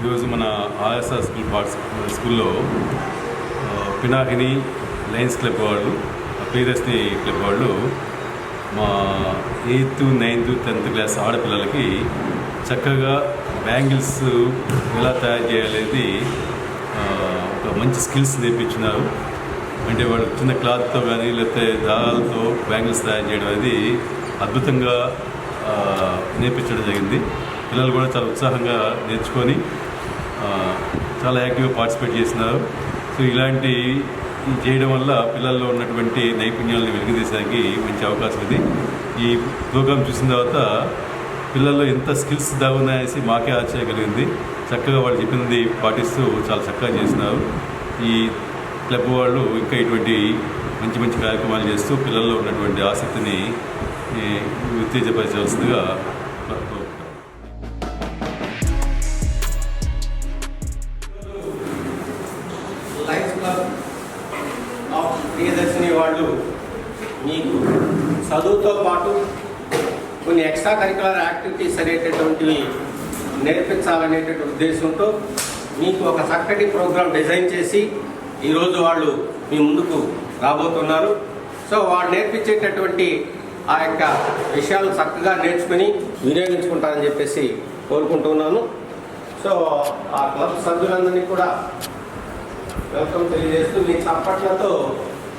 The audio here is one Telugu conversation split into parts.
ఈరోజు మన ఆర్ఎస్ఆర్ స్కూల్లో పినాకిని లయన్స్ క్లబ్ వాళ్ళు, ప్రియదర్శిని క్లబ్ వాళ్ళు మా 8th, 9th, 10th క్లాస్ ఆడపిల్లలకి చక్కగా బ్యాంగిల్స్ ఎలా తయారు చేయాలనేది ఒక మంచి స్కిల్స్ నేర్పించినారు. అంటే వాళ్ళు చిన్న క్లాత్తో కానీ లేకపోతే దారాలతో బ్యాంగిల్స్ తయారు చేయడం అనేది అద్భుతంగా నేర్పించడం జరిగింది. పిల్లలు కూడా చాలా ఉత్సాహంగా నేర్చుకొని చాలా యాక్టివ్గా పార్టిసిపేట్ చేస్తున్నారు. సో ఇలాంటి చేయడం వల్ల పిల్లల్లో ఉన్నటువంటి నైపుణ్యాలను వెలికితీయడానికి మంచి అవకాశం ఇది. ఈ ప్రోగ్రాం చూసిన తర్వాత పిల్లల్లో ఎంత స్కిల్స్ దాగున్నాయనేసి మాకే ఆశ్చర్యం కలిగింది. చక్కగా వాళ్ళు చెప్పినది పాటిస్తూ చాలా చక్కగా చేస్తున్నారు. ఈ క్లబ్ వాళ్ళు ఇంకా ఇటువంటి మంచి మంచి కార్యక్రమాలు చేస్తూ పిల్లల్లో ఉన్నటువంటి ఆసక్తిని ఉత్తేజపరచవలసిందిగా లయన్స్ క్లబ్ ఆఫ్ ప్రియదర్శిని వాళ్ళు మీకు చదువుతో పాటు కొన్ని ఎక్స్ట్రా కరికులర్ యాక్టివిటీస్ అనేటటువంటివి నేర్పించాలనేటటువంటి ఉద్దేశంతో మీకు ఒక చక్కటి ప్రోగ్రాం డిజైన్ చేసి ఈరోజు వాళ్ళు మీ ముందుకు రాబోతున్నారు. సో వాళ్ళు నేర్పించేటటువంటి ఆ యొక్క విషయాలు చక్కగా నేర్చుకుని వినియోగించుకుంటారని చెప్పేసి కోరుకుంటున్నాను. సో ఆ క్లబ్ సభ్యులందరినీ కూడా వెల్కమ్ తెలియజేస్తూ మీ చప్పట్లతో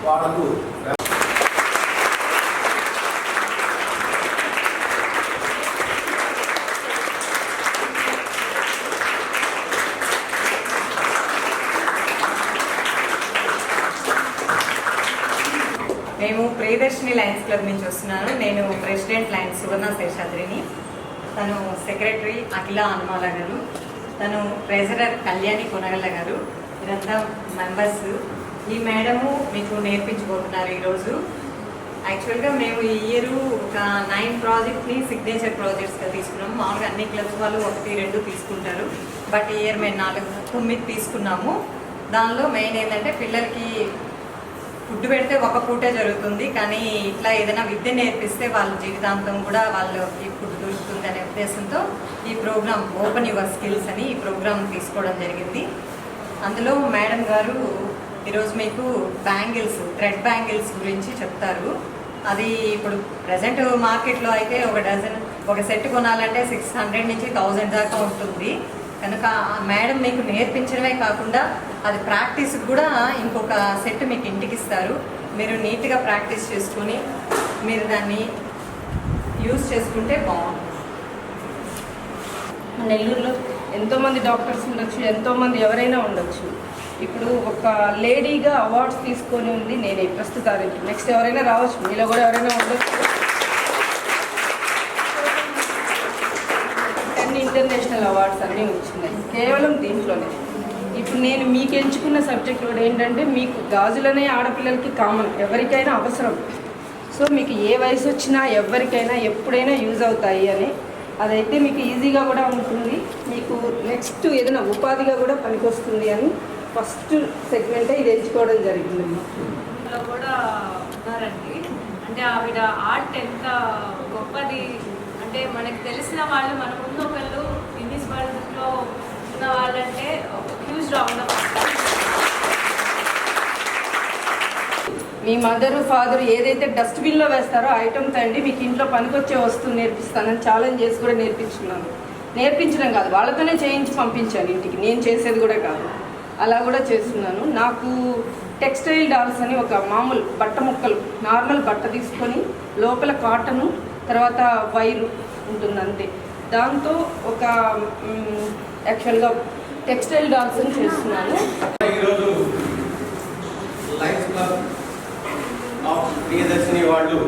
వాళ్ళకు మేము ప్రియదర్శిని లయన్స్ క్లబ్ నుంచి వస్తున్నాను. నేను ప్రెసిడెంట్ లయన్స్ సువర్ణ శేషాద్రిని, తను సెక్రటరీ అఖిల హనుమాల గారు, తను ట్రెజరర్ కళ్యాణి కొనగల్ల గారు, ఇదంతా మెంబర్స్. ఈ మేడము మీకు నేర్పించబోతున్నారు ఈరోజు. యాక్చువల్గా మేము ఈ ఇయర్ ఒక 9 ప్రాజెక్ట్ని సిగ్నేచర్ ప్రాజెక్ట్స్గా తీసుకున్నాము. మామూలుగా అన్ని క్లబ్స్ వాళ్ళు 1, 2 తీసుకుంటారు. బట్ ఈ ఇయర్ మేము 9 తీసుకున్నాము. దానిలో మెయిన్ ఏంటంటే పిల్లలకి ఫుడ్ పెడితే ఒక పూటే జరుగుతుంది, కానీ ఇట్లా ఏదైనా విద్య నేర్పిస్తే వాళ్ళ జీవితాంతం కూడా వాళ్ళకి ఫుడ్ దొరుకుతుంది అనే ఉద్దేశంతో ఈ ప్రోగ్రామ్ ఓపెన్ యువర్ స్కిల్స్ అని ఈ ప్రోగ్రామ్ తీసుకోవడం జరిగింది. అందులో మేడం గారు ఈరోజు మీకు బ్యాంగిల్స్, థ్రెడ్ బ్యాంగిల్స్ గురించి చెప్తారు. అది ఇప్పుడు ప్రజెంట్ మార్కెట్లో అయితే ఒక డజన్, ఒక సెట్ కొనాలంటే 600 నుంచి 1000 దాకా ఉంటుంది. కనుక మేడం మీకు నేర్పించడమే కాకుండా అది ప్రాక్టీస్ కూడా ఇంకొక సెట్ మీకు ఇంటికి ఇస్తారు. మీరు నీట్గా ప్రాక్టీస్ చేసుకొని మీరు దాన్ని యూజ్ చేసుకుంటే బాగుంటుంది. నెల్లూరులో ఎంతోమంది డాక్టర్స్ ఉండొచ్చు, ఎంతోమంది ఎవరైనా ఉండొచ్చు. ఇప్పుడు ఒక లేడీగా అవార్డ్స్ తీసుకొని ఉంది నేనే ప్రస్తుతానికి. నెక్స్ట్ ఎవరైనా రావచ్చు, మీలో కూడా ఎవరైనా ఉండొచ్చు. 10 ఇంటర్నేషనల్ అవార్డ్స్ అన్నీ వచ్చినాయి కేవలం దీంట్లోనే. ఇప్పుడు నేను మీకు ఎంచుకున్న సబ్జెక్ట్ కూడా ఏంటంటే, మీకు గాజులనే ఆడపిల్లలకి కామన్, ఎవరికైనా అవసరం. సో మీకు ఏ వయసు వచ్చినా ఎవరికైనా ఎప్పుడైనా యూజ్ అవుతాయి అని, అదైతే మీకు ఈజీగా కూడా ఉంటుంది, మీకు నెక్స్ట్ ఏదైనా ఉపాధిగా కూడా పనికొస్తుంది అని ఫస్ట్ సెగ్మెంటే ఇది ఎంచుకోవడం జరిగిందమ్మా. లో కూడా ఉన్నారండి. అంటే ఆవిడ ఆర్ట్ ఎంత గొప్పది అంటే, మనకు తెలిసిన వాళ్ళు మన ముందు ఒకళ్ళు గిన్నిస్ వరల్డ్లో ఉన్న వాళ్ళంటే ఒక huge round of. Me mother father ఏదైతే డస్ట్బిన్లో వేస్తారో ఐటమ్స్ అండి మీకు ఇంట్లో పనికొచ్చే వస్తువు నేర్పిస్తానని ఛాలెంజ్ చేసి కూడా నేర్పించుకున్నాను. నేర్పించడం కాదు, వాళ్ళతోనే చేయించి పంపించాను ఇంటికి, నేను చేసేది కూడా కాదు, అలా కూడా చేస్తున్నాను. నాకు టెక్స్టైల్ డాల్స్ అని ఒక మామూలు బట్ట ముక్కలు, నార్మల్ బట్ట తీసుకొని లోపల కాటను, తర్వాత వైరు ఉంటుంది అంతే, దాంతో ఒక యాక్చువల్గా టెక్స్టైల్ డాల్స్ అని చేస్తున్నాను. ఈరోజు లయన్స్ క్లబ్ ఆఫ్ ప్రియదర్శిని వాళ్ళు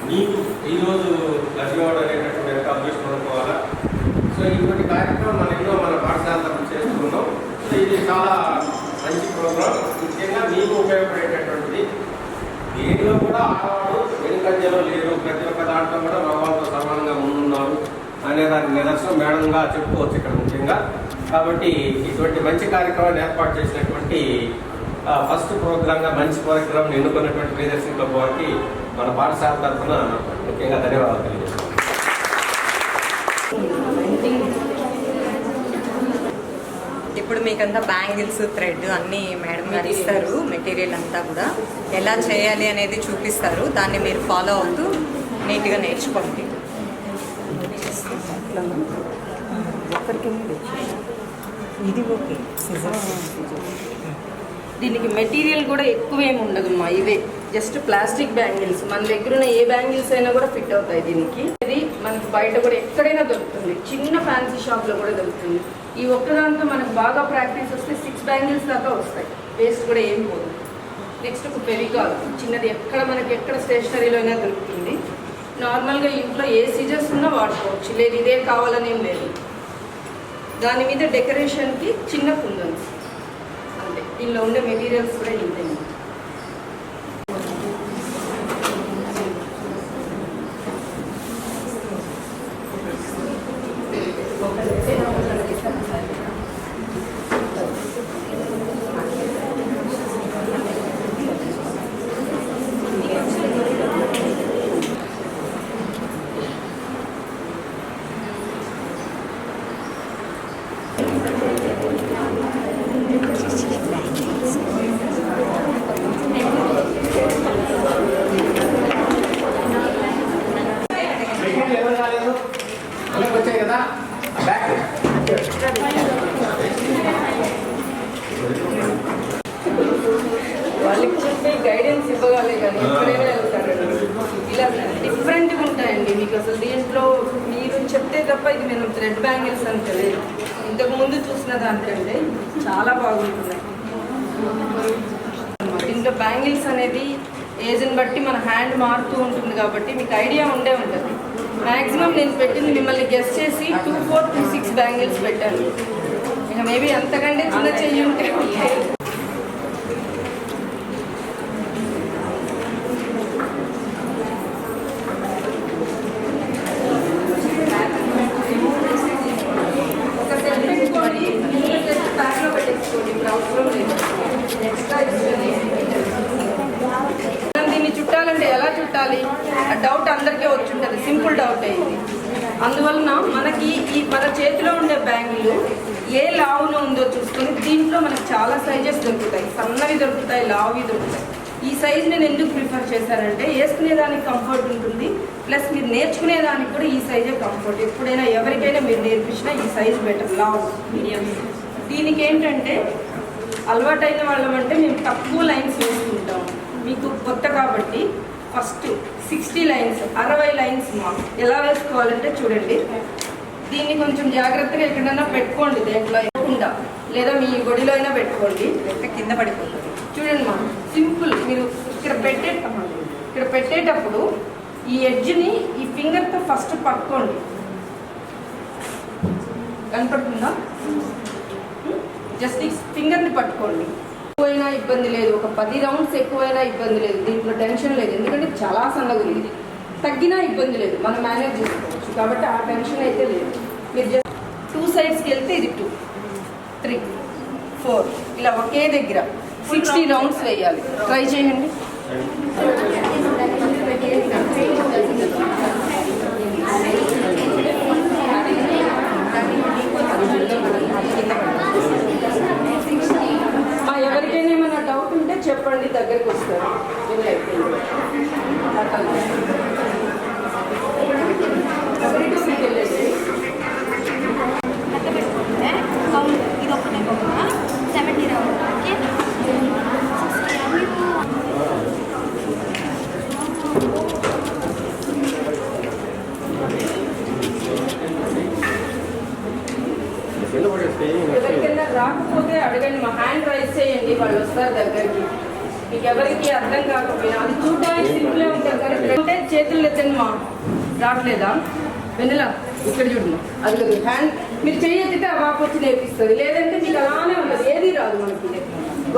మీకు ఈరోజు లక్ష్మీవాడు అనేటటువంటి అదృష్టం అనుకోవాలా. సో ఇటువంటి కార్యక్రమం మన పాఠశాల తరఫున చేస్తున్నాం. సో ఇది చాలా మంచి ప్రోగ్రాం, ముఖ్యంగా మీకు ఉపయోగపడేటటువంటిది. దేనిలో కూడా ఆడవాడు వెనుకంజలో లేరు, ప్రతి ఒక్క దాంట్లో కూడా మగవాళ్ళతో సమానంగా ముందున్నారు అనే దానికి నిదర్శనం మేడంగా చెప్పుకోవచ్చు ఇక్కడ ముఖ్యంగా. కాబట్టి ఇటువంటి మంచి కార్యక్రమాన్ని ఏర్పాటు చేసినటువంటి ఫస్ట్ ప్రోగ్రాంగా మంచి ప్రోగ్రాం ఎన్నుకున్నటువంటి ప్రియదర్శిని క్లబ్ వారికి మన పాఠశాల తరఫున ముఖ్యంగా ధన్యవాదాలు తెలియజేస్తున్నాం. ఇప్పుడు మీకంతా బ్యాంగిల్స్ థ్రెడ్ అన్నీ మేడం గారు ఇస్తారు, మెటీరియల్ అంతా కూడా ఎలా చేయాలి అనేది చూపిస్తారు. దాన్ని మీరు ఫాలో అవుతూ నీట్గా నేర్చుకోండి. ఇది ఓకే. దీనికి మెటీరియల్ కూడా ఎక్కువ ఏమి ఉండదమ్మా, ఇవే జస్ట్ ప్లాస్టిక్ బ్యాంగిల్స్. మన దగ్గర ఉన్న ఏ బ్యాంగిల్స్ అయినా కూడా ఫిట్ అవుతాయి దీనికి. ఇది మనకి బయట కూడా ఎక్కడైనా దొరుకుతుంది, చిన్న ఫ్యాన్సీ షాప్లో కూడా దొరుకుతుంది. ఈ ఒక్కదాంతో మనకు బాగా ప్రాక్టీస్ వస్తే 6 బ్యాంగిల్స్ దాకా వస్తాయి, వేస్ట్ కూడా ఏం పోదు. నెక్స్ట్ ఒక ఫెవికాల్ చిన్నది, మనకి ఎక్కడ స్టేషనరీలో అయినా దొరుకుతుంది. నార్మల్గా ఇంట్లో ఏ సీజర్స్ ఉన్నా వాడుకోవచ్చు, లేదు ఇదే కావాలని ఏం లేదు. దాని మీద డెకరేషన్కి చిన్న కుందన్స్ అంతే. దీనిలో ఉండే మెటీరియల్స్ కూడా ఇంతే. వచ్చాయి కదా బ్యాక్ వాళ్ళకి చెప్పే గైడెన్స్ ఇవ్వగాలే కానీ ఎక్కడైనా వెళ్తారండి. ఇలా డిఫరెంట్గా ఉంటాయండి మీకు. అసలు దీంట్లో మీరు చెప్తే తప్ప ఇది మేము థ్రెడ్ బ్యాంగిల్స్ అని తెలియదు. ఇంతకుముందు చూసిన దానికంటే చాలా బాగుంటున్నాయి. దీంట్లో బ్యాంగిల్స్ అనేది ఏజ్ని బట్టి మన హ్యాండ్ మారుతూ ఉంటుంది కాబట్టి మీకు ఐడియా ఉండే ఉంటుంది. మ్యాక్సిమం నేను పెట్టింది మిమ్మల్ని గెస్ట్ చేసి 2, 4, 2, 6 బ్యాంగిల్స్ పెట్టాను. ఇక మేబీ అంతకంటే చిన్న చెయ్యి ఉంటే ఒక సెట్ పెట్టుకోండి, ప్యాక్లో పెట్టేసుకోండి. ఇప్పుడు అవసరం లేదు, ఎక్స్ట్రా ఇస్తుంది. దీన్ని చుట్టాలంటే ఎలా చుట్టాలి డౌట్ అందరికీ వచ్చి ఉంటుంది. సింపుల్ డౌట్ అయింది. అందువలన మనకి మన చేతిలో ఉండే బ్యాంగిల్ ఏ లావులో ఉందో చూసుకొని దీంట్లో మనకు చాలా సైజెస్ దొరుకుతాయి. సన్నవి దొరుకుతాయి, లావువి దొరుకుతాయి. ఈ సైజ్ నేను ఎందుకు ప్రిఫర్ చేశానంటే వేసుకునేదానికి కంఫర్ట్ ఉంటుంది, ప్లస్ మీరు నేర్చుకునేదానికి కూడా ఈ సైజే కంఫర్ట్. ఎప్పుడైనా ఎవరికైనా మీరు నేర్పించినా ఈ సైజ్ బెటర్, లావు మీడియం. దీనికి ఏంటంటే అలవాటైన వాళ్ళమంటే మేము తక్కువ లైన్స్ వేసుకుంటాం. మీకు కొత్త కాబట్టి ఫస్ట్ 60 లైన్స్ 60 లైన్స్ ఎలా వేసుకోవాలంటే చూడండి. దీన్ని కొంచెం జాగ్రత్తగా ఎక్కడైనా పెట్టుకోండి, దేంట్లో ఇవ్వకుండా, లేదా మీ గొడిలో అయినా పెట్టుకోండి, కింద పడిపోతుంది. చూడండి మా సింపుల్. మీరు ఇక్కడ పెట్టేటప్పుడు ఈ ఎడ్జ్ని ఈ ఫింగర్తో ఫస్ట్ పట్టుకోండి. కనపడుతుందా? జస్ట్ ఈ ఫింగర్ని పట్టుకోండి. ఎక్కువైనా ఇబ్బంది లేదు, ఒక 10 రౌండ్స్ ఎక్కువైనా ఇబ్బంది లేదు. దీంట్లో టెన్షన్ లేదు, ఎందుకంటే చాలా సన్నగా ఉంది. తగ్గినా ఇబ్బంది లేదు, మనం మేనేజ్ చేసుకోవచ్చు. కాబట్టి ఆ టెన్షన్ అయితే లేదు. మీరు జస్ట్ 2 సైడ్స్కి వెళ్తే ఇది 2, 3, 4 ఇలా ఒకే దగ్గర 60 రౌండ్స్ వేయాలి. ట్రై చేయండి. ఎవరికైనా ఏమైనా డౌట్ ఉంటే చెప్పండి, దగ్గరికి వస్తారు. ఎవరికైనా రాకపోతే అడగండి, మా హ్యాండ్ రైజ్ చేయండి, వాళ్ళు వస్తారు దగ్గరికి. మీకు ఎవరికి అర్థం కాకపోయినా అది చూడడానికి సింపుల్గా ఉంటుంది కానీ అంటే చేతులు ఎత్తండి. మా రావట్లేదా వెన్నెలా? ఇక్కడ చూడమ్మా, అది కదా హ్యాండ్. మీరు చెయ్యెత్తితే ఆ వాపు వచ్చి నేర్పిస్తుంది, లేదంటే మీకు అలానే ఉంటుంది. ఏది రాదు మనకి.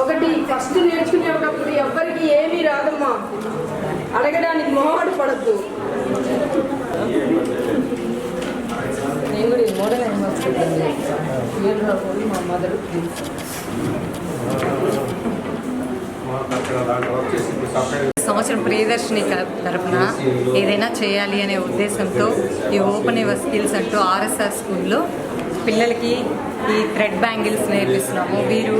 ఒకటి ఫస్ట్ నేర్చుకునేటప్పుడు ఎవ్వరికి ఏమీ రాదమ్మా, అడగడానికి మొహమాట పడద్దు. నేను కూడా ఈ మోడల్ మా మదర్ సంవత్సరం ప్రియదర్శిని తరఫున ఏదైనా చేయాలి అనే ఉద్దేశంతో ఈ ఓపెన్ యువర్ స్కిల్స్ అంటూ ఆర్ఎస్ఆర్ స్కూల్లో పిల్లలకి ఈ థ్రెడ్ బ్యాంగిల్స్ నేర్పిస్తున్నాము. వీరు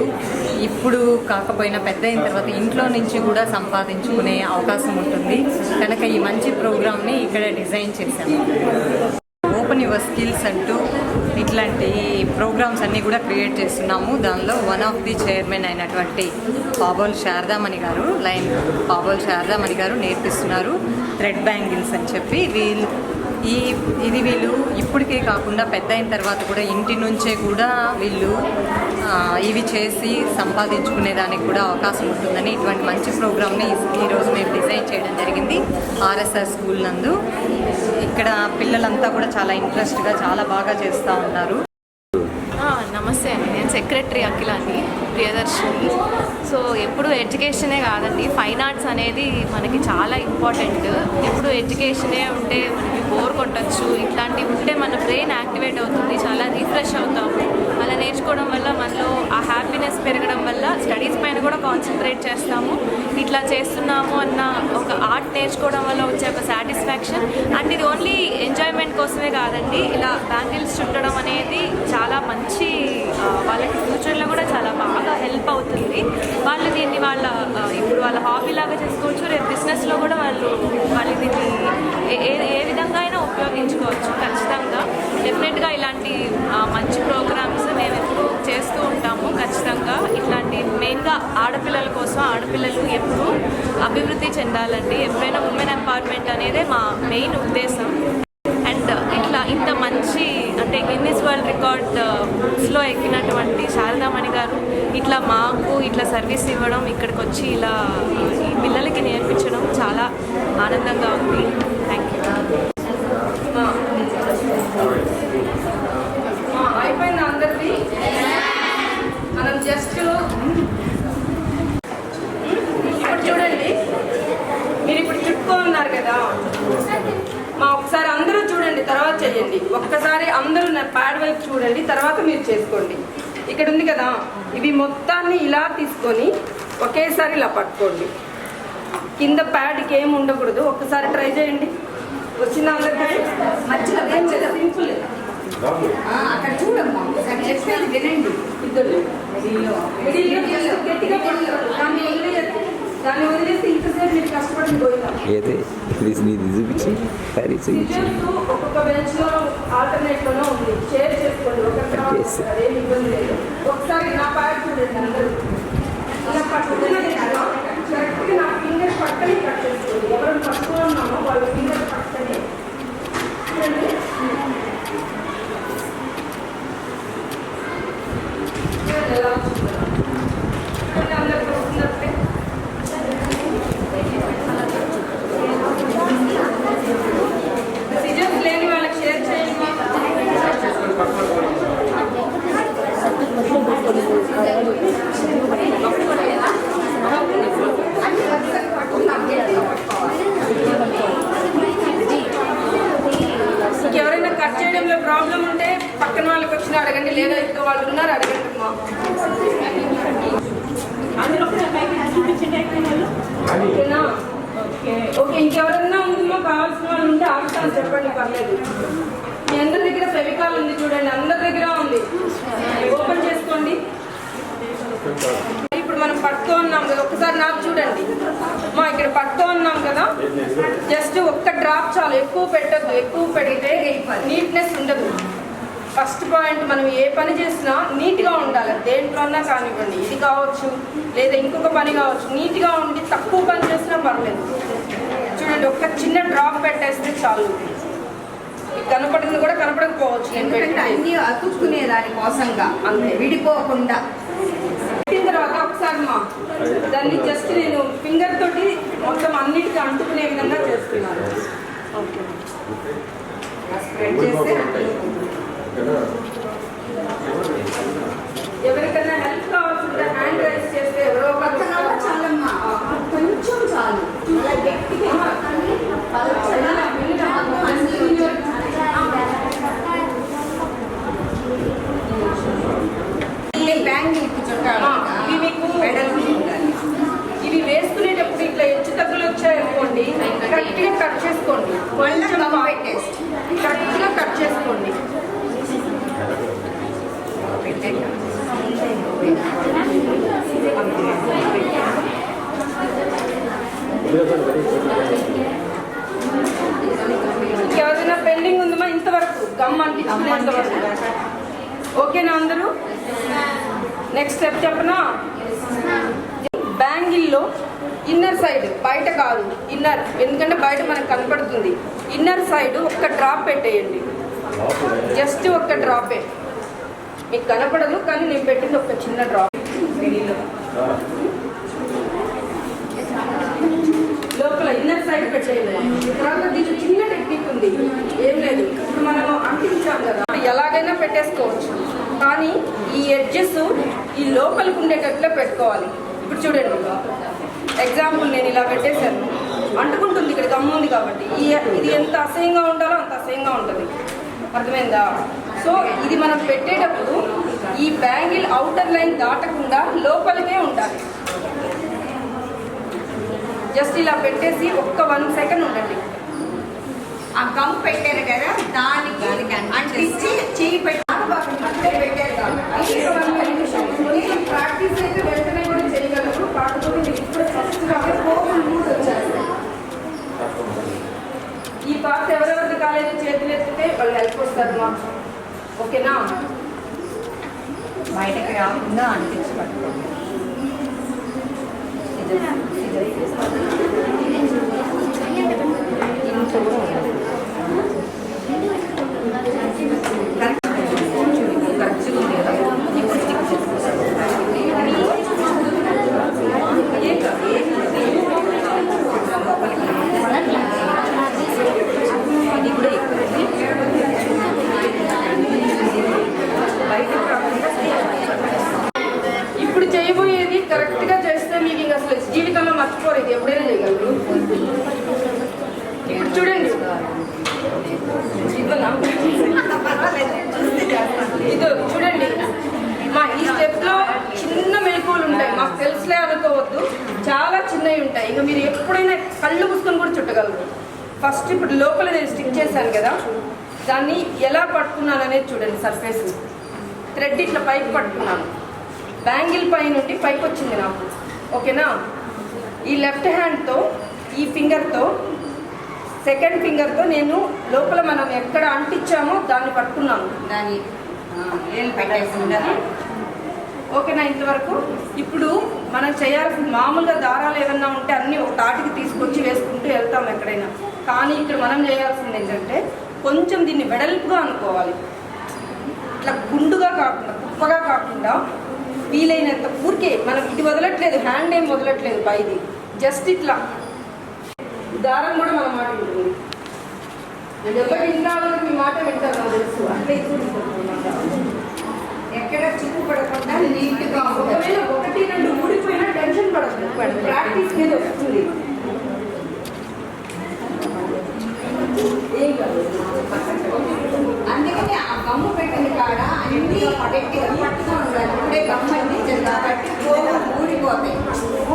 ఇప్పుడు కాకపోయినా పెద్ద అయిన తర్వాత ఇంట్లో నుంచి కూడా సంపాదించుకునే అవకాశం ఉంటుంది కనుక ఈ మంచి ప్రోగ్రామ్ని ఇక్కడ డిజైన్ చేశాము. ఓపెన్ యువర్ స్కిల్స్ అంటూ ఇట్లాంటి ప్రోగ్రామ్స్ అన్నీ కూడా క్రియేట్ చేస్తున్నాము. దానిలో వన్ ఆఫ్ ది చైర్మన్ అయినటువంటి పాబోల్ శారదామణి గారు నేర్పిస్తున్నారు థ్రెడ్ బ్యాంగిల్స్ అని చెప్పి. వీళ్ళు ఇప్పటికే కాకుండా పెద్ద అయిన తర్వాత కూడా ఇంటి నుంచే కూడా వీళ్ళు ఇవి చేసి సంపాదించుకునేదానికి కూడా అవకాశం ఉంటుందని ఇటువంటి మంచి ప్రోగ్రామ్ని ఈరోజు మేము డిజైన్ చేయడం జరిగింది ఆర్ఎస్ఆర్ స్కూల్ నందు. ఇక్కడ పిల్లలంతా కూడా చాలా ఇంట్రెస్ట్గా చాలా బాగా చేస్తూ ఉన్నారు. నమస్తే అండి, నేను సెక్రటరీ అఖిలాని ప్రియదర్శిని. సో ఎప్పుడు ఎడ్యుకేషనే కాదండి, ఫైన్ ఆర్ట్స్ అనేది మనకి చాలా ఇంపార్టెంట్. ఎప్పుడు ఎడ్యుకేషనే ఉంటే మనకి బోర్ కొట్టచ్చు, ఇట్లాంటివి ఉంటే మన బ్రెయిన్ యాక్టివేట్ అవుతుంది, చాలా రిఫ్రెష్ అవుతాము. అలా నేర్చుకోవడం వల్ల మనలో ఆ హ్యాపీనెస్ పెరగడం వల్ల స్టడీస్ పైన కూడా కాన్సన్ట్రేట్ చేస్తాము. ఇట్లా చేస్తున్నాము అన్న ఒక ఆర్ట్ నేర్చుకోవడం వల్ల వచ్చే ఒక సాటిస్ఫాక్షన్. అండ్ ఇది ఓన్లీ ఎంజాయ్మెంట్ కోసమే కాదండి, ఇలా బ్యాంగిల్స్ చుట్టడం అనేది చాలా మంచి, వాళ్ళకి ఫ్యూచర్లో కూడా చాలా బాగా హెల్ప్ అవుతుంది. వాళ్ళు దీన్ని ఇప్పుడు వాళ్ళ హాబీ లాగా చేసుకోవచ్చు, రేపు బిజినెస్లో కూడా వాళ్ళు దీన్ని ఏ విధంగా అయినా ఉపయోగించుకోవచ్చు. ఖచ్చితంగా డెఫినెట్గా ఇలాంటి మంచి ప్రోగ్రామ్స్ మేము ఎప్పుడు చేస్తూ ఉంటాము. ఖచ్చితంగా ఇట్లాంటి మెయిన్గా ఆడపిల్లల కోసం, ఆడపిల్లలు ఎప్పుడు అభివృద్ధి చెందాలండి. ఎప్పుడైనా ఉమెన్ ఎంపవర్మెంట్ అనేదే మా మెయిన్ ఉద్దేశం. అండ్ ఇట్లా ఇంత మంచి అంటే గిన్నిస్ వరల్డ్ రికార్డ్స్లో ఎక్కినటువంటి శారదామణి గారు ఇట్లా మాకు ఇట్లా సర్వీస్ ఇవ్వడం, ఇక్కడికి వచ్చి ఇలా ఈ పిల్లలకి నేర్పించడం చాలా ఆనందంగా ఉంది. Thank you. అయిపోయింది అందరిది. మనం జస్ట్ ఇప్పుడు చూడండి, మీరు ఇప్పుడు చుట్టుకోన్నారు కదా, ఒకసారి అందరూ చూడండి, తర్వాత చేయండి. ఒక్కసారి అందరూ నా ప్యాడ్ వైపు చూడండి, తర్వాత మీరు చేసుకోండి. ఇక్కడ ఉంది కదా, ఇవి మొత్తాన్ని ఇలా తీసుకొని ఒకేసారి ఇలా పట్టుకోండి. కింద ప్యాడ్కి ఏమి ఉండకూడదు. ఒక్కసారి ట్రై చేయండి. వచ్చిన అందరికీ సింపుల్. అక్కడ చూడమ్మా, చెప్పేది వినండి. ఇద్దరు గట్టిగా పడతారు, దాన్ని వదిలేసి ఇంతసేపు మీరు కష్టపడి పోయినా చూపించి ఒక్కొక్క బెంచ్ లో ఆల్టర్నేట్ లోనే ఉంది. షేర్ చేసుకోండి, ఏం ఇబ్బంది లేదు. ఒకసారి నా ప్యాడ్ చూడండి అందరూ. ఇలా పట్టుకున్నది కరెక్ట్గా నా ఫింగర్ పక్కనే కట్ చేసుకోండి. ఎవరైనా పట్టుకున్నామో వాళ్ళ ఫింగర్ పక్కనే చూడండి. ఎలా చూడండి, అందరికి వస్తున్నట్టే. సిజర్స్ లేని వాళ్ళకి షేర్ చేయండి. ఎవరైనా కట్ చేయడంలో ప్రాబ్లం ఉంటే పక్కన వాళ్ళకి వచ్చిన అడగండి, లేదా ఇంకో వాళ్ళు ఉన్నారు అడగండి. ఓకేనా? ఓకే, ఇంకెవరన్నా ముందులో కావాల్సిన వాళ్ళు ఉంటే ఆగుతాను, చెప్పండి, పర్లేదు. మీ అందరి దగ్గర ఫెవికాల్ ఉంది చూడండి, అందరి దగ్గర ఉంది. ఓపెన్ చేసుకోండి. ఇప్పుడు మనం పట్టుకో ఉన్నాం కదా, ఒక్కసారి నాకు చూడండి. ఇక్కడ పట్టుకో ఉన్నాం కదా, జస్ట్ ఒక్క డ్రాప్ చాలు, ఎక్కువ పెట్టద్దు. ఎక్కువ పెడితే నీట్నెస్ ఉండదు. ఫస్ట్ పాయింట్, మనం ఏ పని చేసినా నీట్గా ఉండాలి. దేంట్లోన్నా కానివ్వండి, ఇది కావచ్చు లేదా ఇంకొక పని కావచ్చు, నీట్గా ఉండి తక్కువ పని చేసినా పర్లేదు. చూడండి, ఒక్క చిన్న డ్రాప్ పెట్టేస్తే చాలు. కనపడింది కూడా కనపడకపోవచ్చు, ఎందుకంటే అన్ని అతుక్కునే దాని కోసంగా అంతే, విడిపోకుండా. పెట్టిన తర్వాత ఒకసారి దాన్ని జస్ట్ నేను ఫింగర్ తోటి మొత్తం అన్నిటికీ అంటుకునే విధంగా చేస్తున్నాను. ఎవరికైనా హెల్ప్ కావాల్సింటే హ్యాండ్ రైజ్ చేస్తే ఎవరో చాలమ్మా, కొంచెం చాలు. ఇవి వేసుకునేటప్పుడు ఇట్లా హెచ్చు తగ్గులు వచ్చాయనుకోండి, కరెక్ట్గా కట్ చేసుకోండి. కరెక్ట్గా కట్ చేసుకోండి. అంతవరకు. ఓకేనా అందరూ? నెక్స్ట్ స్టెప్ చెప్పనా? బ్యాంగిల్లో ఇన్నర్ సైడ్, బయట కాదు ఇన్నర్, ఎందుకంటే బయట మనకు కనపడుతుంది. ఇన్నర్ సైడ్ ఒక్క డ్రాప్ పెట్టేయండి, జస్ట్ ఒక్క డ్రాపే. మీకు కనపడదు కానీ నేను పెట్టింది ఒక చిన్న డ్రాప్. లోపల ఇన్నర్ సైడ్ పెట్టేయండి. తర్వాత దీనికి చిన్న టెక్నిక్ ఉంది, ఏం లేదు. ఇప్పుడు మనం అంటించాం కదా, ఎలాగైనా పెట్టేసుకోవచ్చు, కానీ ఈ ఎడ్జెస్ ఈ లోపలికి ఉండేటట్లే పెట్టుకోవాలి. ఇప్పుడు చూడండి, ఎగ్జాంపుల్ నేను ఇలా పెట్టేశాను, అంటుకుంటుంది, ఇక్కడ గమ్ము ఉంది కాబట్టి ఇది ఎంత అసహ్యంగా ఉండాలో అంత అసహ్యంగా ఉంటుంది. అర్థమైందా? సో ఇది మనం పెట్టేటప్పుడు ఈ బ్యాంగిల్ అవుటర్ లైన్ దాటకుండా లోపలికే ఉండాలి. జస్ట్ ఇలా పెట్టేసి ఒక్క 1 సెకండ్ ఉండండి. ఆ గమ్ పెట్టారు కదా, దానికి అంటించి చేయి పెట్టారు. ప్రాక్టీస్ అయితే వెంటనే కూడా చేయగలరు, కాకపోతే మీకు ఇప్పుడు ఫస్ట్ కోపం మూడు వచ్చారు. ఈ పార్ట్ ఎవరెవరిది కాలేజీ చేతులు ఎత్తితే వాళ్ళు హెల్ప్ వస్తారు మాకు. ఓకేనా? బయటకు రాకుండా అంటించి పట్టుకోండి. ఇప్పుడు చేయబోయేది కరెక్ట్ గా చేస్తే మీకు ఇంకా అసలు జీవితంలో మర్చిపోరు, ఇది ఎప్పుడైనా చేయగలరు. ఇప్పుడు చూడండి, ఇదో చూడండి మా ఈ స్టెప్ లో చిన్న మెలకువలు ఉంటాయి, మాకు తెలుసులే అనుకోవద్దు, చాలా చిన్నవి ఉంటాయి. ఇంకా మీరు ఎప్పుడైనా కళ్ళు మూసుకొని కూడా చుట్టగలరు. ఫస్ట్ ఇప్పుడు లోపల నేను స్టిక్ చేశాను కదా, దాన్ని ఎలా పట్టుకున్నాను అనేది చూడండి. సర్ఫేస్ థ్రెడ్ ఇట్లా పైకి పట్టుకున్నాను, బ్యాంగిల్ పై నుండి పైకి వచ్చింది నాకు. ఓకేనా? ఈ లెఫ్ట్ హ్యాండ్తో ఈ ఫింగర్తో సెకండ్ ఫింగర్తో నేను లోపల మనం ఎక్కడ అంటించామో దాన్ని పట్టుకున్నాను, దాన్ని ఏం పెట్టేసి. ఓకేనా ఇంతవరకు? ఇప్పుడు మనం చేయాల్సిన మామూలుగా దారాలు ఏమన్నా ఉంటే అన్నీ ఒక తాటికి తీసుకొచ్చి వేసుకుంటూ వెళ్తాం ఎక్కడైనా, కానీ ఇక్కడ మనం చేయాల్సింది ఏంటంటే కొంచెం దీన్ని వెడల్పుగా అనుకోవాలి. ఇట్లా గుండుగా కాకుండా కుప్పగా కాకుండా వీలైనంత ఊరికే మనం ఇది వదలట్లేదు, హ్యాండ్ ఏం వదలట్లేదు పైది, జస్ట్ ఇట్లా. దారం కూడా మన మాట ఉంటుంది, ఎవరి ఇంట్లో మీ మాట వింటారు నాకు తెలుసు. అట్లా ఎక్కడ చిక్కు పడకుండా నీట్గా ఒకవేళ 1-2 ఊడిపోయినా టెన్షన్ పడదు, ప్రాక్టీస్ మీద వస్తుంది. అందుకని ఆ గమ్ము పెట్టిన కాడ అన్ని గట్టిగా పట్టుగా ఉండాలి. ఇప్పుడే గమ్ము అన్ని కాబట్టి ఊడిపోతాయి,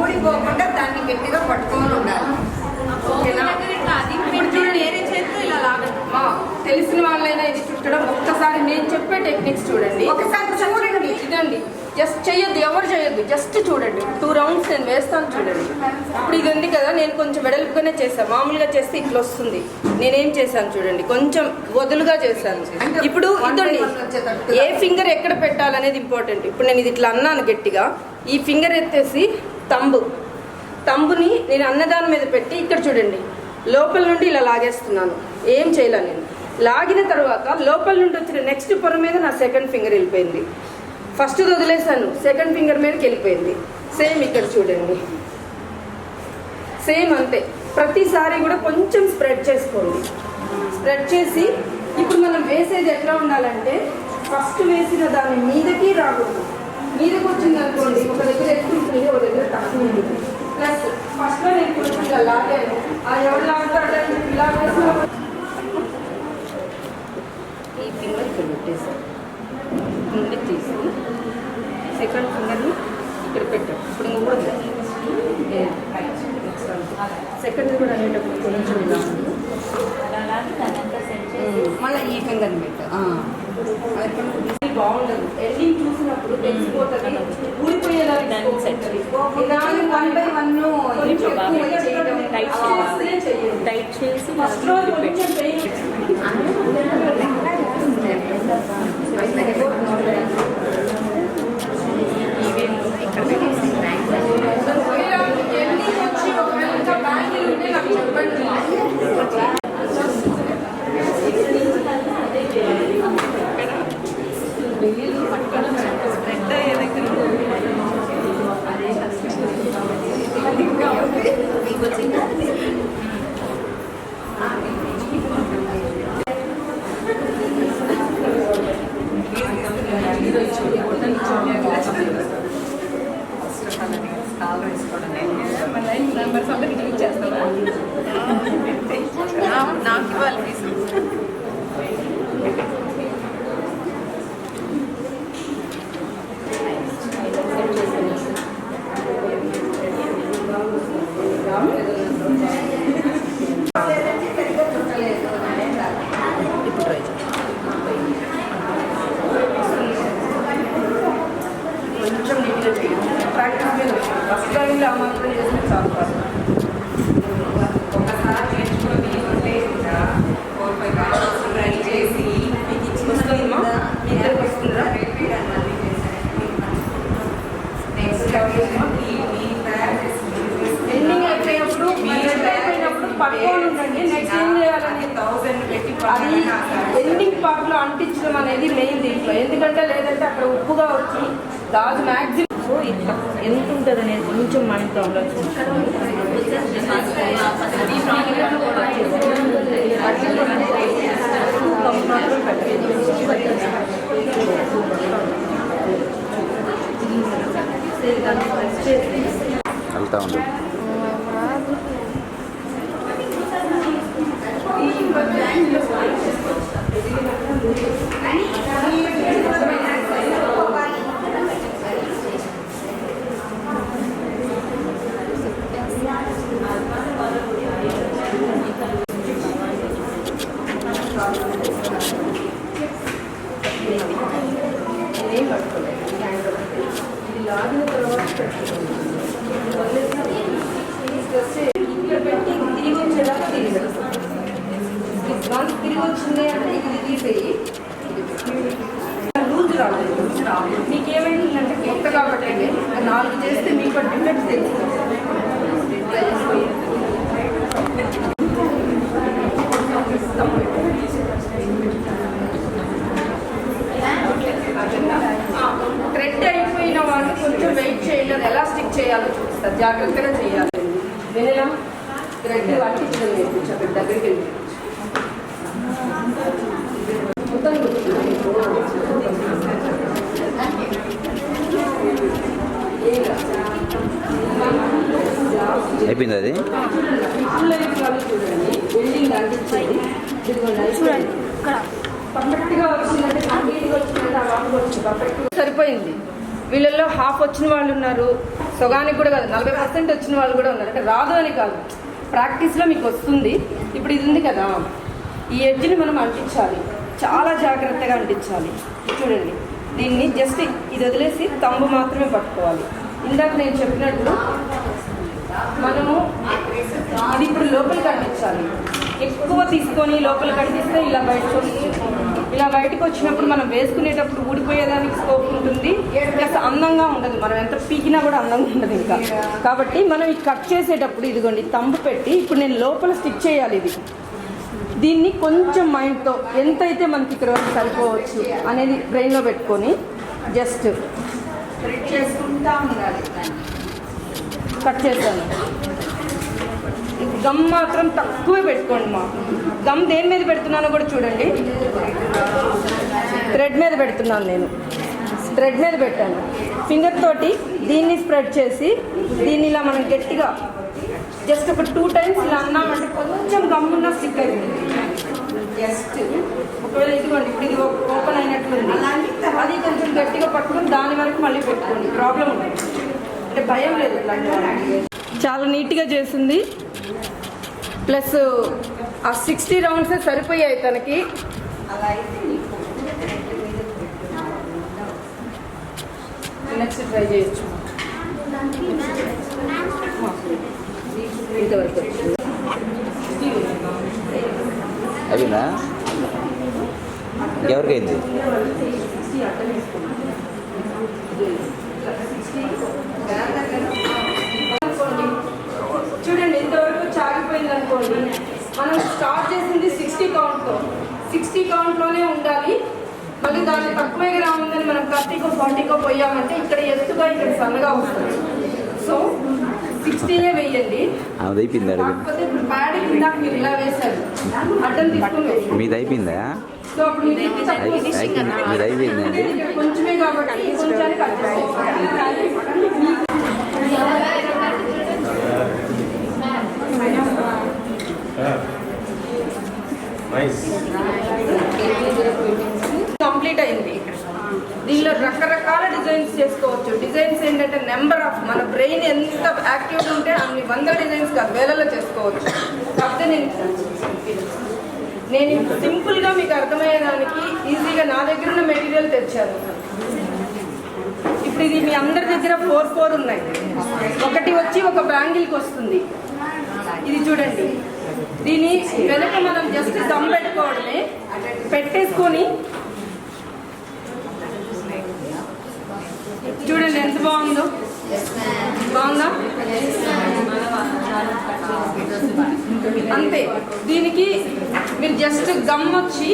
ఊడిపోకుండా దాన్ని గట్టిగా పట్టుకొని ఉండాలి. తెలిసిన వాళ్ళైనా ఇది చుట్టడం, ఒక్కసారి నేను చెప్పే టెక్నిక్స్ చూడండి, ఒకసారి చూడండి. ఇదండి, జస్ట్ చేయొద్దు, ఎవరు చేయొద్దు, జస్ట్ చూడండి. 2 రౌండ్స్ నేను వేస్తాను చూడండి. ఇప్పుడు ఇది ఉంది కదా, నేను కొంచెం వెడల్పుగానే చేశాను, మామూలుగా చేస్తే ఇట్లా వస్తుంది. నేనేం చేశాను చూడండి, కొంచెం వదులుగా చేశాను. ఇప్పుడు ఇదండి, ఏ ఫింగర్ ఎక్కడ పెట్టాలనేది ఇంపార్టెంట్. ఇప్పుడు నేను ఇది ఇట్లా అన్నాను గట్టిగా, ఈ ఫింగర్ ఎత్తేసి తంబుని నేను అన్నదాని మీద పెట్టి ఇక్కడ చూడండి లోపల నుండి ఇలా లాగేస్తున్నాను. ఏం చేయలే, నేను లాగిన తర్వాత లోపల నుండి వచ్చిన నెక్స్ట్ పొర మీద నా సెకండ్ ఫింగర్ వెళ్ళిపోయింది. ఫస్ట్ వదిలేసాను, సెకండ్ ఫింగర్ మీదకి వెళ్ళిపోయింది. సేమ్ ఇక్కడ చూడండి, సేమ్ అంతే. ప్రతిసారి కూడా కొంచెం స్ప్రెడ్ చేసుకోండి. స్ప్రెడ్ చేసి ఇప్పుడు మనం వేసేది ఎట్లా ఉండాలంటే ఫస్ట్ వేసిన దాని మీదకి రాకూడదు, మీదకి వచ్చింది అనుకోండి ఒక దగ్గర ఎక్కువ ఉంటుంది, ఒక దగ్గర తక్కువ ఉంటుంది. ప్లస్ ఫస్ట్లో నేను కొంచెం ఇలా లాగాను, ఎవరు లాగుతాడు ఇలా వేసిన ఈ ఫింగర్ ఇక్కడ పెట్టేసాను, నుండి తీసి సెకండ్ ఫింగర్ని ఇక్కడ పెట్టాం. ఇప్పుడు కూడా సెకండ్ కూడా అనేటప్పుడు కొంచెం ఇలా ఉంది, మళ్ళీ ఈ ఫింగర్ పెట్టు. బాగుండదు. ఎండింగ్ చూసినప్పుడు తెలిసిపోతుంది, ఊడిపోయేదానికి టైట్ చేసి ఫస్ట్ రోజు కొంచెం ఫినిషింగ్లో, ఎందుకంటే లేదంటే అక్కడ ఉప్పుగా వచ్చి గాజు మ్యాక్సిమం ఎంత ఉంటుంది అనేది కొంచెం మైండ్తో వెళ్తా ఉంది. ఇక్కడ పెట్టి తిరిగి వచ్చేదాకా తిరిగి వచ్చింది అంటే ఇది తీసేయి. లూజ్ రాలేదు. మీకేమైందంటే కొత్త కాబట్టి 4 చేస్తే మీకు డిఫెక్ట్స్ తెలుస్తుంది. థ్రెడ్ అయిపోయిన వాళ్ళు కొంచెం వెయిట్ చేయాలి, ఎలా స్టిక్ చేయాలో చూపిస్తారు, జాగ్రత్తగా చేయాలి. వినడం థ్రెడ్ అట్టించడం నేర్పించు, అక్కడ దగ్గరికి వెళ్ళి అయిపోయింది అది. చూడండి బిల్డింగ్ అంటించేది చూడండి పర్ఫెక్ట్గా వచ్చిందంటే కంప్లీట్గా వచ్చిందంటే ఆ వాటర్ వచ్చింది పర్ఫెక్ట్గా సరిపోయింది. వీళ్ళల్లో హాఫ్ వచ్చిన వాళ్ళు ఉన్నారు, సగానికి కూడా కాదు 40% వచ్చిన వాళ్ళు కూడా ఉన్నారు. అంటే రాదు అని కాదు, ప్రాక్టీస్లో మీకు వస్తుంది. ఇప్పుడు ఇది ఉంది కదా, ఈ ఎడ్జ్ని మనం అంటించాలి, చాలా జాగ్రత్తగా అంటించాలి. చూడండి దీన్ని జస్ట్ ఇది వదిలేసి తంబు మాత్రమే పట్టుకోవాలి. ఇందాక నేను చెప్పినట్లు మనము ఇది ఇప్పుడు లోపలికి అంటించాలి. ఎక్కువ తీసుకొని లోపలికి అంటిస్తే ఇలా బయటకు వస్తుంది. ఇలా బయటకు వచ్చినప్పుడు మనం వేసుకునేటప్పుడు ఊడిపోయేదానికి స్కోప్ ఉంటుంది, ప్లస్ అందంగా ఉండదు. మనం ఎంత పీకినా కూడా అందంగా ఉండదు ఇంకా. కాబట్టి మనం ఇది కట్ చేసేటప్పుడు ఇదిగోండి తంబు పెట్టి ఇప్పుడు నేను లోపల స్టిక్ చేయాలి. ఇది దీన్ని కొంచెం మైండ్తో ఎంతైతే మనకి ఇక్కడ వరకు సరిపోవచ్చు అనేది బ్రెయిన్లో పెట్టుకొని జస్ట్ థ్రెడ్ చేసుకుంటా ఉండాలి. కట్ చేశాను. గమ్ మాత్రం తక్కువే పెట్టుకోండి. మా గమ్ దేని మీద పెడుతున్నానో కూడా చూడండి. థ్రెడ్ మీద పెడుతున్నాను, నేను థ్రెడ్ మీద పెట్టాను. ఫింగర్ తోటి దీన్ని స్ప్రెడ్ చేసి దీన్ని ఇలా మనం గట్టిగా జస్ట్ ఒక 2 times ఇలా అన్నామంటే కొంచెం గమ్మున్న స్టిక్ అవుతుంది. జస్ట్ ఒకవేళ ఇదిగోండి ఇప్పుడు ఇది ఓపెన్ అయినట్లుంది, అది కొంచెం గట్టిగా పట్టుకొని దాని వరకు మళ్ళీ పెట్టుకోండి, ప్రాబ్లం ఉంటుంది. అంటే భయం లేదు. చాలా నీట్గా చేసింది. ప్లస్ ఆ 60 rounds సరిపోయాయి తనకి. నెక్స్ట్ ట్రై చేయొచ్చు. ఇంతవరకు అయిపోయిందా? ఎవరికైంది? చూడండి ఇంతవరకు చాగిపోయింది అనుకోండి. మనం స్టార్ట్ చేసింది 60 countతో, 60 countలోనే ఉండాలి. మళ్ళీ దాన్ని తక్కువగా ఉందని మనం 30కో 40కో పోయామంటే ఇక్కడ ఎత్తుగా ఇక్కడ సన్నగా వస్తుంది. సో 60 వేయండి. అది అయిపోయింది. కాకపోతే ఇప్పుడు ప్యాడ్ కింద మీరు ఇలా వేశారు, అడ్డం తీసుకుని మీది అయిపోయిందా? సో అప్పుడు మీది అయిపోయిందండి. కొంచెమే కాబట్టి కొంచెం కట్ చేసుకోవాలి. కంప్లీట్ అయింది. దీనిలో రకరకాల డిజైన్స్ చేసుకోవచ్చు. డిజైన్స్ ఏంటంటే నెంబర్ ఆఫ్, మన బ్రెయిన్ ఎంత యాక్టివ్గా ఉంటే అన్ని 100 డిజైన్స్ కాదు, వేలలో చేసుకోవచ్చు. కాకపోతే నేను సింపుల్గా మీకు అర్థమయ్యేదానికి ఈజీగా నా దగ్గర ఉన్న మెటీరియల్ తెచ్చాను. ఇప్పుడు ఇది మీ అందరి దగ్గర 4 ఉన్నాయి. ఒకటి వచ్చి ఒక బ్యాంగిల్కి వస్తుంది. ఇది చూడండి, దీని వెనక మనం జస్ట్ దమ్ పెట్టుకోవడమే. పెట్టేసుకొని చూడండి ఎంత బాగుందో. బాగుందా? అంతే. దీనికి మీరు జస్ట్ గమ్ వచ్చి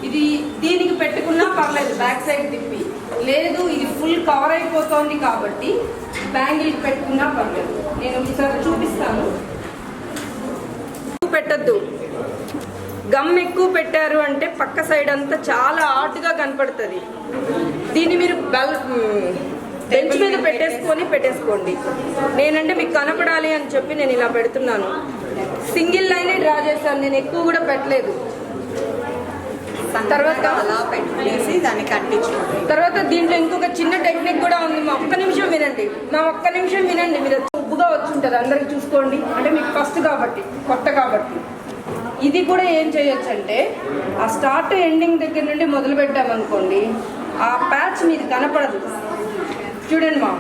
ఇది దీనికి పెట్టుకున్నా పర్లేదు, బ్యాక్ సైడ్ తిప్పి. లేదు ఇది ఫుల్ కవర్ అయిపోతుంది కాబట్టి బ్యాంగిల్ పెట్టుకున్నా పర్లేదు. నేను ఒకసారి చూపిస్తాను. పెట్టద్దు, గమ్ ఎక్కువ పెట్టారు అంటే పక్క సైడ్ అంతా చాలా ఆర్ట్గా కనపడుతుంది. దీన్ని మీరు బెంచ్ మీద పెట్టేసుకోండి. నేనంటే మీకు కనపడాలి అని చెప్పి నేను ఇలా పెడుతున్నాను. సింగిల్ లైనే డ్రా చేశాను, నేను ఎక్కువ కూడా పెట్టలేదు. తర్వాత అలా పెట్టేసి దాన్ని కట్టించుకోండి. తర్వాత దీంట్లో ఇంకొక చిన్న టెక్నిక్ కూడా ఉంది. మా ఒక్క నిమిషం వినండి. మీరు ఉబ్బుగా వచ్చి ఉంటుంది, అందరికి చూసుకోండి. అంటే మీకు ఫస్ట్ కాబట్టి, కొత్త కాబట్టి. ఇది కూడా ఏం చేయొచ్చు అంటే ఆ స్టార్ట్ ఎండింగ్ దగ్గర నుండి మొదలు పెట్టామనుకోండి, ఆ ప్యాచ్ మీది కనపడదు. చూడండి మా,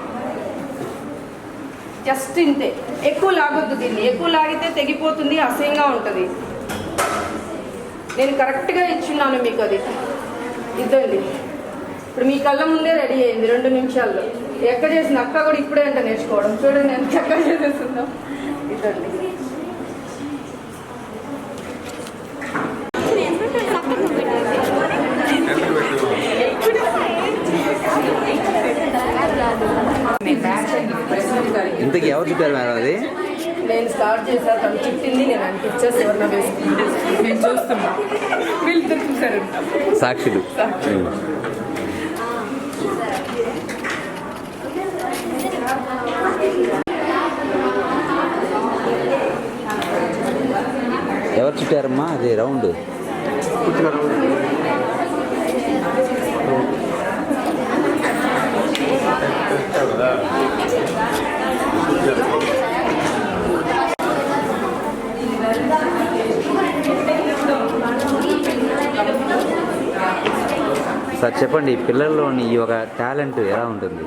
జస్ట్ ఇంతే. ఎక్కువ లాగొద్దు దీన్ని, ఎక్కువ లాగితే తెగిపోతుంది, అసహ్యంగా ఉంటుంది. నేను కరెక్ట్గా ఇచ్చున్నాను మీకు. అది ఇద్దండి. ఇప్పుడు మీ కళ్ళ ముందే రెడీ అయింది 2 నిమిషాల్లో. ఎక్కడ చేసిన అక్క కూడా ఇప్పుడే అంటే నేర్చుకోవడం. చూడండి ఎంత చక్కగా చేసేస్తుందో. ఇద్దండి. ఇంతకీ ఎవరు చెప్పారు మేడం అది? నేను స్టార్ట్ చేసా, తను చుట్టింది, నేను అనిపించా సువర్ణ వేసుకుంది. నేను చూస్తున్నా, వీళ్ళు చూసారు సాక్షులు. ఎవరు చుట్టారమ్మా అది రౌండ్? సార్ చెప్పండి, పిల్లల్లోని ఈ ఒక టాలెంట్ ఎలా ఉంటుంది?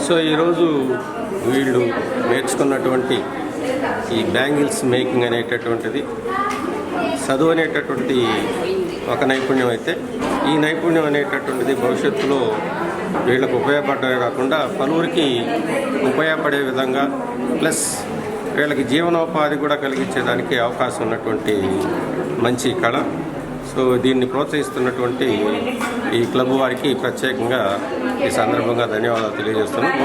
సో ఈరోజు వీళ్ళు నేర్చుకున్నటువంటి ఈ బ్యాంగిల్స్ మేకింగ్ అనేటటువంటిది చదువు అనేటటువంటి ఒక నైపుణ్యం అయితే, ఈ నైపుణ్యం అనేటటువంటిది భవిష్యత్తులో వీళ్ళకు ఉపయోగపడమే కాకుండా పలువురికి ఉపయోగపడే విధంగా, ప్లస్ వీళ్ళకి జీవనోపాధి కూడా కలిగించేదానికి అవకాశం ఉన్నటువంటి మంచి కళ. సో దీన్ని ప్రోత్సహిస్తున్నటువంటి ఈ క్లబ్ వారికి ప్రత్యేకంగా ఈ సందర్భంగా ధన్యవాదాలు తెలియజేస్తున్నాను.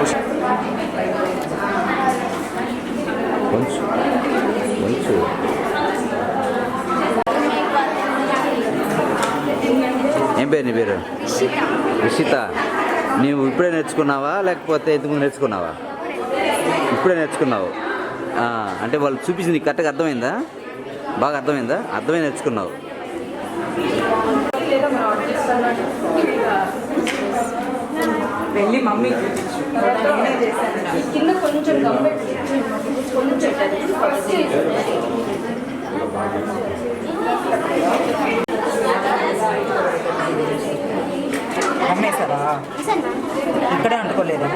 ఏం పేరు నీ పేరు? రిషిత. నీవు ఇప్పుడే నేర్చుకున్నావా లేకపోతే ఇంతకుముందు నేర్చుకున్నావా? ఇప్పుడే నేర్చుకున్నావు. అంటే వాళ్ళు చూపించింది నీకు కరెక్ట్గా అర్థమైందా? బాగా అర్థమైందా? అర్థమై నేర్చుకున్నావు. వెళ్ళి మమ్మీ కింద కొంచెం అమ్మేశారా? ఇక్కడే అంటుకోలేదా?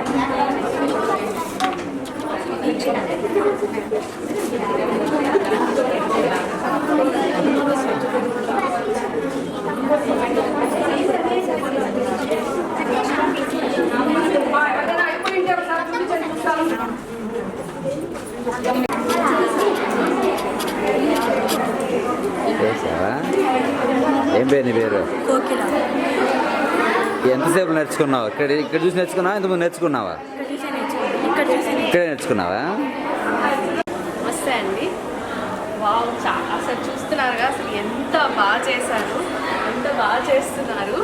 ఏం పేరు నీ పేరు? ఎంతసేపు నేర్చుకున్నావు? ఇక్కడ చూసి నేర్చుకున్నావా? ఇంతకుముందు నేర్చుకున్నావా? ఇక్కడే నేర్చుకున్నావా? నమస్తే అండి. వావ్, అసలు చూస్తున్నారుగా, అసలు ఎంత బాగా చేశారు, ఎంత బాగా చేస్తున్నారు.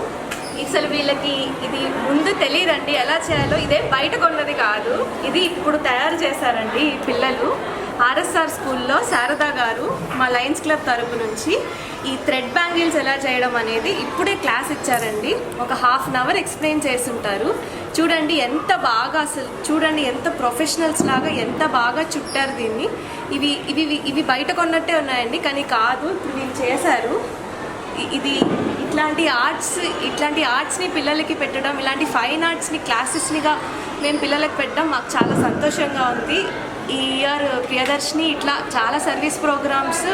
అసలు వీళ్ళకి ఇది ముందు తెలియదండి ఎలా చేయాలో. ఇదే బయట కొన్నది కాదు, ఇది ఇప్పుడు తయారు చేశారండి ఈ పిల్లలు. ఆర్ఎస్ఆర్ స్కూల్లో శారదా గారు మా లయన్స్ క్లబ్ తరపు నుంచి ఈ థ్రెడ్ బ్యాంగిల్స్ ఎలా చేయడం అనేది ఇప్పుడే క్లాస్ ఇచ్చారండి. ఒక ½ అన్ అవర్ ఎక్స్ప్లెయిన్ చేస్తుంటారు. చూడండి ఎంత బాగా, అసలు చూడండి ఎంత ప్రొఫెషనల్స్ లాగా ఎంత బాగా చుట్టారు దీన్ని. ఇవి ఇవి ఇవి బయట కొన్నట్టే ఉన్నాయండి, కానీ కాదు, ఇప్పుడు వీళ్ళు చేశారు. ఇది ఇట్లాంటి ఆర్ట్స్ని పిల్లలకి పెట్టడం, ఇలాంటి ఫైన్ ఆర్ట్స్ని క్లాసెస్నిగా మేము పిల్లలకి పెట్టడం మాకు చాలా సంతోషంగా ఉంది. ఈ ఇయర్ ప్రియదర్శిని ఇట్లా చాలా సర్వీస్ ప్రోగ్రామ్స్,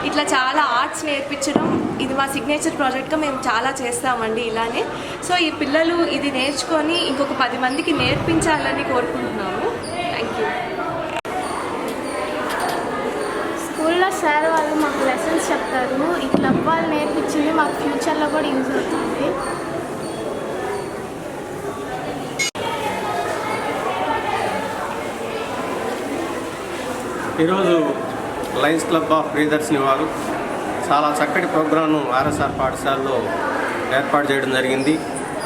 ఇట్లా చాలా ఆర్ట్స్ నేర్పించడం, ఇది మా సిగ్నేచర్ ప్రాజెక్ట్గా మేము చాలా చేస్తామండి ఇలానే. సో ఈ పిల్లలు ఇది నేర్చుకొని ఇంకొక 10 మందికి నేర్పించాలని కోరుకుంటున్నాము. Thank you. స్కూల్లో సార్ వాళ్ళు మాకు లెసన్స్ చెప్తారు. ఈ క్లబ్ వాళ్ళు నేర్పించింది మాకు ఫ్యూచర్లో కూడా యూజ్ అవుతుంది. ఈరోజు లయన్స్ క్లబ్ ఆఫ్ ప్రియదర్శిని వారు చాలా చక్కటి ప్రోగ్రాంను ఆర్ఎస్ఆర్ పాఠశాలలో ఏర్పాటు చేయడం జరిగింది.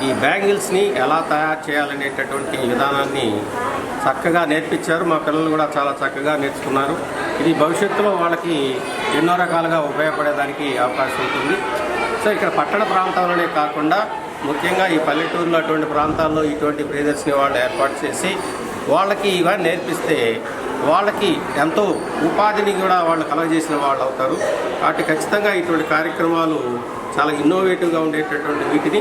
ఈ బ్యాంగిల్స్ని ఎలా తయారు చేయాలనేటటువంటి విధానాన్ని చక్కగా నేర్పించారు. మా పిల్లలు కూడా చాలా చక్కగా నేర్చుకున్నారు. ఇది భవిష్యత్తులో వాళ్ళకి ఎన్నో రకాలుగా ఉపయోగపడేదానికి అవకాశం ఉంటుంది. సో ఇక్కడ పట్టణ ప్రాంతాలనే కాకుండా ముఖ్యంగా ఈ పల్లెటూరులో అటువంటి ప్రాంతాల్లో ఇటువంటి ప్రియదర్శిని వాళ్ళు ఏర్పాటు చేసి వాళ్ళకి ఇవన్నీ నేర్పిస్తే వాళ్ళకి ఎంతో ఉపాధిని కూడా వాళ్ళు కలగజేసిన వాళ్ళు అవుతారు. కాబట్టి ఖచ్చితంగా ఇటువంటి కార్యక్రమాలు చాలా ఇన్నోవేటివ్గా ఉండేటటువంటి వీటిని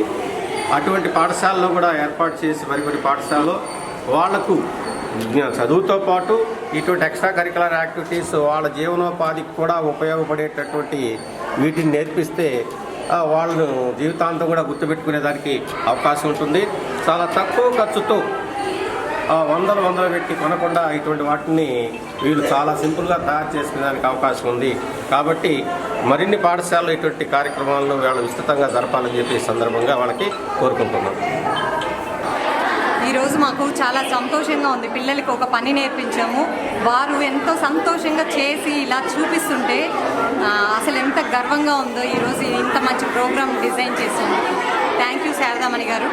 అటువంటి పాఠశాలలో కూడా ఏర్పాటు చేసి మరికొన్ని పాఠశాలలో వాళ్లకు చదువుతో పాటు ఇటువంటి ఎక్స్ట్రా కరికులర్ యాక్టివిటీస్ వాళ్ళ జీవనోపాధికి కూడా ఉపయోగపడేటటువంటి వీటిని నేర్పిస్తే వాళ్ళు జీవితాంతం కూడా గుర్తుపెట్టుకునేదానికి అవకాశం ఉంటుంది. చాలా తక్కువ ఖర్చుతో వందలు పెట్టి కొనకుండా ఇటువంటి వాటిని వీళ్ళు చాలా సింపుల్గా తయారు చేసుకునేదానికి అవకాశం ఉంది. కాబట్టి మరిన్ని పాఠశాలలు ఇటువంటి కార్యక్రమాలను వాళ్ళు విస్తృతంగా జరపాలని చెప్పి సందర్భంగా వాళ్ళకి కోరుకుంటున్నాం. ఈరోజు మాకు చాలా సంతోషంగా ఉంది. పిల్లలకి ఒక పని నేర్పించాము, వారు ఎంతో సంతోషంగా చేసి ఇలా చూపిస్తుంటే అసలు ఎంత గర్వంగా ఉందో. ఈరోజు ఇంత మంచి ప్రోగ్రామ్ డిజైన్ చేసాము. థ్యాంక్ యూ శారదామణి గారు.